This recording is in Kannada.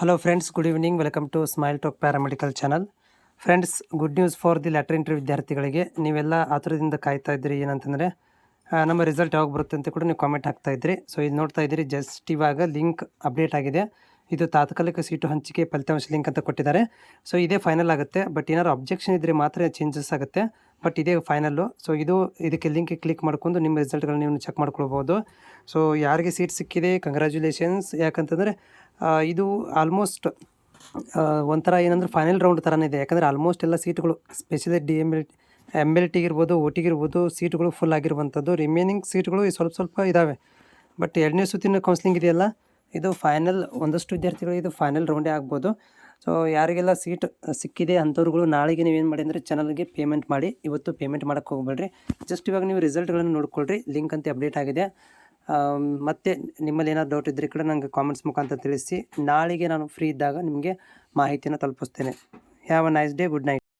Hello friends, good evening. Welcome to Smile Talk Paramedical channel. Friends, good news for the letter entry ವಿದ್ಯಾರ್ಥಿಗಳಿಗೆ. ನೀವೆಲ್ಲ ಆತುರದಿಂದ ಕಾಯ್ತಾ ಇದ್ರಿ ಏನಂತಂದರೆ ನಮ್ಮ ರಿಸಲ್ಟ್ ಯಾವಾಗ ಬರುತ್ತೆ ಅಂತ ಕೂಡ ನೀವು ಕಾಮೆಂಟ್ ಹಾಕ್ತಾ ಇದ್ರಿ. ಸೊ ಇದು ನೋಡ್ತಾ ಇದ್ದೀರಿ, ಜಸ್ಟ್ ಇವಾಗ ಲಿಂಕ್ ಅಪ್ಡೇಟ್ ಆಗಿದೆ. ಇದು ತಾತ್ಕಾಲಿಕ ಸೀಟು ಹಂಚಿಕೆ ಫಲಿತಾಂಶ ಲಿಂಕ್ ಅಂತ ಕೊಟ್ಟಿದ್ದಾರೆ. ಸೊ ಇದೇ ಫೈನಲ್ ಆಗುತ್ತೆ. ಬಟ್ ಏನಾದ್ರು ಅಬ್ಜೆಕ್ಷನ್ ಇದ್ದರೆ ಮಾತ್ರ ಚೇಂಜಸ್ ಆಗುತ್ತೆ. ಬಟ್ ಇದೇ ಫೈನಲ್ಲು. ಸೊ ಇದಕ್ಕೆ ಲಿಂಕ್ ಕ್ಲಿಕ್ ಮಾಡ್ಕೊಂಡು ನಿಮ್ಮ ರಿಸಲ್ಟ್ಗಳನ್ನ ನೀವು ಚೆಕ್ ಮಾಡ್ಕೊಳ್ಬೋದು. ಸೊ ಯಾರಿಗೆ ಸೀಟ್ ಸಿಕ್ಕಿದೆ, ಕಂಗ್ರ್ಯಾಚುಲೇಷನ್ಸ್. ಯಾಕಂತಂದರೆ ಇದು ಆಲ್ಮೋಸ್ಟ್ ಒಂಥರ ಏನಂದ್ರೆ ಫೈನಲ್ ರೌಂಡ್ ಥರನೇ ಇದೆ. ಯಾಕಂದರೆ ಆಲ್ಮೋಸ್ಟ್ ಎಲ್ಲ ಸೀಟ್ಗಳು, ಸ್ಪೆಷಲಿ MLT ಇರ್ಬೋದು, OT ಇರ್ಬೋದು, ಸೀಟ್ಗಳು ಫುಲ್ ಆಗಿರುವಂಥದ್ದು. ರಿಮೈನಿಂಗ್ ಸೀಟ್ಗಳು ಸ್ವಲ್ಪ ಇದ್ದಾವೆ. ಬಟ್ ಎರಡನೇ ಸುತ್ತಿನ ಕೌನ್ಸಿಲಿಂಗ್ ಇದೆಯಲ್ಲ, ಇದು ಫೈನಲ್. ಒಂದಷ್ಟು ವಿದ್ಯಾರ್ಥಿಗಳು ಇದು ಫೈನಲ್ ರೌಂಡೇ ಆಗ್ಬೋದು. ಸೊ ಯಾರಿಗೆಲ್ಲ ಸೀಟ್ ಸಿಕ್ಕಿದೆ ಅಂಥವ್ರುಗಳು ನಾಳೆಗೆ ನೀವೇನು ಮಾಡಿ ಅಂದರೆ ಚಾನಲ್ಗೆ ಪೇಮೆಂಟ್ ಮಾಡಿ. ಇವತ್ತು ಪೇಮೆಂಟ್ ಮಾಡೋಕ್ಕೆ ಹೋಗ್ಬೇಡ್ರಿ. ಜಸ್ಟ್ ಇವಾಗ ನೀವು ರಿಸಲ್ಟ್ಗಳನ್ನು ನೋಡ್ಕೊಳ್ರಿ. ಲಿಂಕ್ ಅಂತ ಅಪ್ಡೇಟ್ ಆಗಿದೆ. ಮತ್ತು ನಿಮ್ಮಲ್ಲಿ ಏನಾದ್ರು ಡೌಟ್ ಇದ್ದರೆ ಕೂಡ ನನಗೆ ಕಾಮೆಂಟ್ಸ್ ಮುಖಾಂತರ ತಿಳಿಸಿ. ನಾಳೆಗೆ ನಾನು ಫ್ರೀ ಇದ್ದಾಗ ನಿಮಗೆ ಮಾಹಿತಿಯನ್ನು ತಲುಪಿಸ್ತೇನೆ. Have a nice day. Good night.